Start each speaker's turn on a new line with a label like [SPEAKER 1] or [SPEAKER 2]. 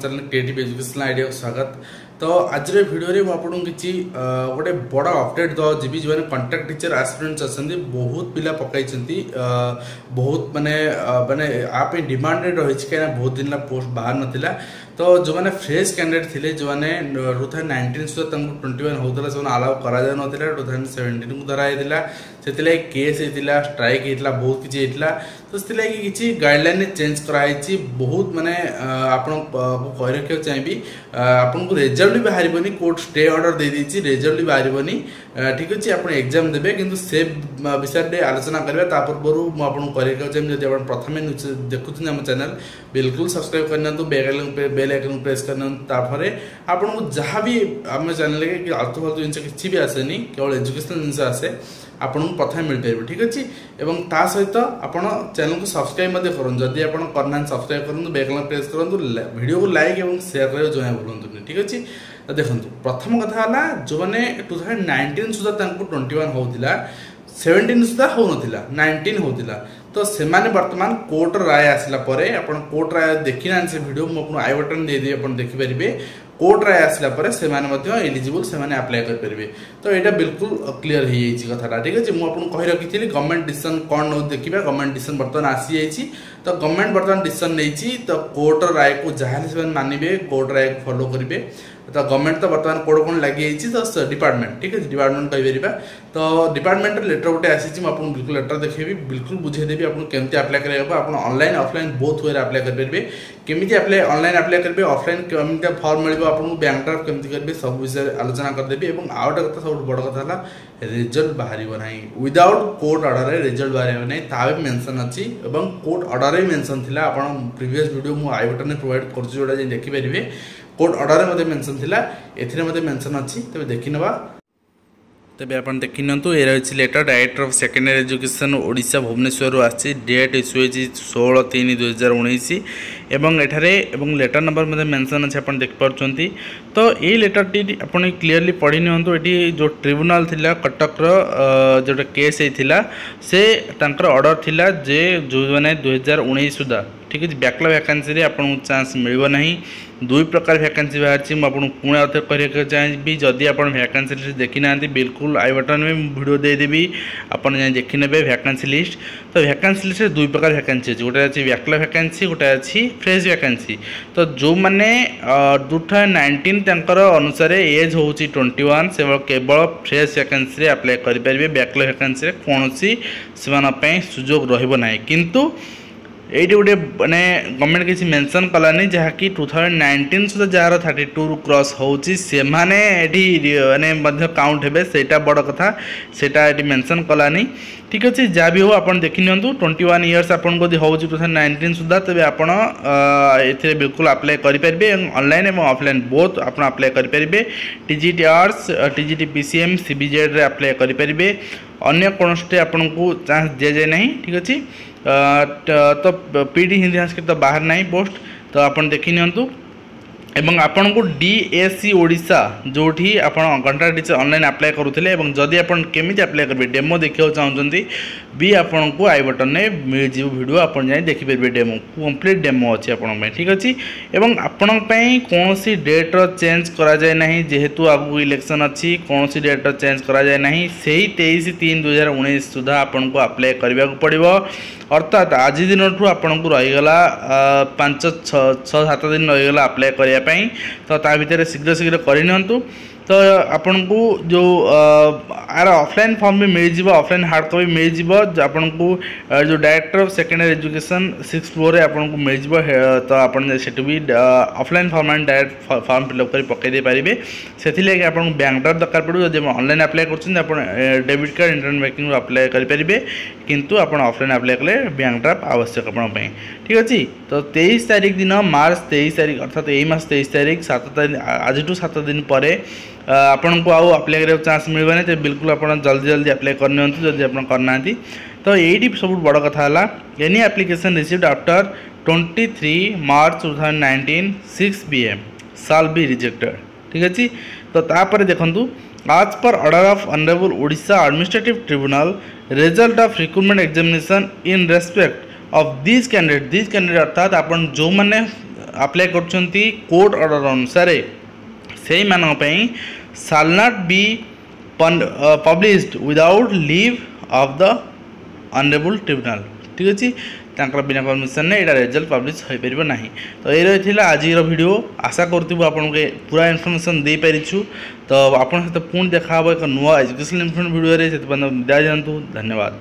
[SPEAKER 1] Channel creative educational idea को स्वागत। तो आज वीडियो में आपको किसी गोटे बड़ अपडेट दवा जी जो कंट्राक्ट टीचर एस्पिरेंट्स अच्छा बहुत पिला पकई बहुत माने माने आप डिमांडेड रही कहीं बहुत दिन पोस्ट बाहर नाला। तो जो मैंने फ्रेश कैंडिडेट थे जो मैंने 2019 सुधा 21 होता से अलाउ करा 2017 को धराई से केस होता स्ट्राइक होता बहुत किसी होता। तो किसी गाइडलाइन चेंज कराई बहुत माने आपको कही रखा चाहिए आपको रिजल्ट भी बाहर कोर्ट स्टे ऑर्डर दे देती रिजल्ट भी बाहर ठीक अच्छे आप एग्जाम देवे कि से विषय आलोचना करवा पूर्व मुझे कही रखा चाहिए जब आप प्रथम देखुं आम चैनल बिल्कुल सब्सक्राइब करना बेल आइकन प्रेस करना आपको जहाँ भी आम चैनल के आलतू फालतू जिन किसी भी आसेनी केवल एजुकेशनल जिन आसे आपको प्रथम मिल पाए ठीक अच्छे। एवं ता सहित आप चैनल को सब्सक्राइब करूँ जदि आप करना सब्सक्राइब करूँ बेल आइकन प्रेस करूँ वीडियो को लाइक और शेयर कर जो भूलुनि ठीक अच्छे। तो देखो प्रथम कथा है जो मैंने 2019 सुधा 21 होता 17 सुधा हो नाला 19 होता। तो से वर्तमान कोर्ट राय आसला कोर्ट राय देखी ना से वीडियो मुझे आई बटन देदेवी आप देखिपारे कोर्ट राय आसला एलिजिबल से अप्लाई करेंगे। तो यहाँ बिल्कुल क्लीयर हो कथा ठीक अच्छे। मुझे कही रखी गवर्नमेंट डिसीजन कौन नौ देखा गवर्नमेंट डिसीजन बर्तमान आसी जाइए। तो गवर्नमेंट बर्तमान डिसीजन नहीं तो कोर्ट राय को जहाँ से मानवे कोर्ट राय को फॉलो करेंगे। तो गवर्नमेंट तो बर्तमान कोड कौन लगी तो डिपार्टमेंट ठीक है डिपार्टमेंट कहीपर। तो डिपार्टमेंट लेटर गोटे आसी आपको बिल्कुल लेटर देखेबी बिल्कुल बुझेदेवी आपको केमती अप्लाई करेगा आप online offline both way apply करेंगे केमी अप्लाई ऑनलाइन अप्लाई करेंगे ऑफलाइन केमी फॉर्म मिले आपको बैंक ड्राफ्ट केमती करेंगे सब विषय आलोचना करदेवी। और आउ गोटे कथा सब बड़ कथा है रिजल्ट बाहर ना विदाउट कोर्ट ऑर्डर रिजल्ट बाहर ना ता भी मेंशन अच्छी कोर्ट ऑर्डर भी मेंशन थी आप प्रीवियस वीडियो मुझे आई बटन प्रोवाइड करा देखिपारे कोर्ट ऑर्डर में मेंशन थिला एथिरे मते मेंशन अच्छी तबे देखि नबा। तबे आपण देखि नंतु ए रही letter director of secondary education Odisha Bhubaneswar आसी डेट इश्यू होई 16/3/2019 एवं एठारे एवं लेटर नंबर मते मेंशन अछि आपण देख परछंती। तो ये लेटर टी आपण क्लियरली पढ़ी नियंतु एटी जो ट्रिब्यूनल थिला कटक रो जोटा केस हेतिला से तांकर ऑर्डर थिला जे जो माने 2019 सुधा ठीक है बैकलॉग वैकेंसी रे आपन चांस मिलबो नहीं। दुई प्रकार वैकेंसी बाहर मुझे पुणे आउे कहना चाहिए जदि आप वैकेंसी लिस्ट देखी ना बिल्कुल आई बटन में वीडियो देदेवी आपड़ जाए देखी ने वैकेंसी लिस्ट। तो वैकेंसी लिस्ट दुई प्रकार वैकेंसी अच्छी गोटे अच्छी बैकलॉग वैकेंसी गोटे अच्छी फ्रेश वैकेंसी। तो जो मैंने 2019 अनुसार एज हूँ 21 से केवल फ्रेश वैकेंसी अप्लाई करेंगे बैकलॉग वैकेंसी कौन से सुजोग रही किंतु ये गोटे मैंने गवर्नमेंट किसी मेंशन कलानी जहाँकि 2019 सुधा जार 32 क्रॉस होची से माने माने काउंट हे सेटा बड़ कथा सेटा ये मेंशन कलानी ठीक अच्छे। जहाँ भी हो आप देखी नियंतु 21 इयर्स आपन को हो 2019 सुधा तबे आपन ए बिल्कुल अप्लाई करेंगे ऑनलाइन और ऑफलाइन बोथ आप अप्लाई करेंगे। TGT arts TGT PCM CBZ रे अप्लाई करेंगे अन्य कौन से आपन को चांस दि जाए ना ठीक अच्छे। तो पीडी हिंदी संस्कृत तो बाहर नहीं पोस्ट तो आपन देखी नियंतु एवं आपन को डीएससी ओडिशा जोठी आपन कंट्राक्ट टीचर ऑनलाइन अप्लाई करुले जदि आपन केमिति अप्लाई करेंगे डेमो देखा चाहते भी आपन को आई बटन में मिल जी वीडियो आपन जाए देखिपारे डेमो कंप्लीट डेमो अच्छी आपण ठीक अच्छे। एवं आपण कौन सी डेट चेंज करा जाए नहीं जेहेतु आगु इलेक्शन अच्छी कौन सी डेट चेंज करा जाए नहीं से 23/3/2019 सुधा आपन को अप्लाई करने को पड़ो। अर्थात आज दिन आपन को रहीगला 5-6-7 दिन रहीगला अप्लाई करने तो ता भीतर शीघ्र शीघ्र करनी। तो आपन को जो आर ऑफलाइन फॉर्म भी मिल जाव ऑफलाइन हार्ड कॉपी मिल जाव आपन को जो director of secondary education 6th floor रे आपन को मिल जाव। तो आपन से भी offline form and direct form fill up कर पकई दे पारे से आपन बैंक ड्राफ्ट दरकार पड़ो जब ऑनलाइन अप्लाई कर debit card internet banking apply करेंगे किंतु आप ऑफलाइन अप्लाई कले बैंक ड्राफ्ट आवश्यक आपंपाई ठीक अच्छे। तो 23 तारीख दिन मार्च 23 तारीख अर्थात यही मास 23 तारीख 7 तारीख आज 7 दिन पर आपन को आउ अप्लाई कर चांस मिलवानी तो बिल्कुल आप जल्दी जल्दी अप्लाई करनी जब आप करना। तो ये सब बड़ कथा है any application received after 23 March 2019 6 PM shall be rejected ठीक अच्छे। तो तापर देखंतु आज पर order of honourable Odisha administrative tribunal result of recruitment examination in respect of this candidate अर्थात आपन जो मैंने अप्लाई करछंती कोर्ट ऑर्डर अनुसार से मानक पई शाल not be published without leave of the honourable tribunal. ठीक अच्छे तांकर बिना परमिशन ने एटा रिजल्ट पब्लिश हो पारिबो नाही। तो ये रही आज वीडियो आशा करथिबो आपन के पूरा इन्फॉर्मेशन दे पारिछु। तो आपन सहित पुणी देखा एक नुआ एजुकेशनल इन्फॉर्मेशन वीडियो रे से विदा जानतु। धन्यवाद।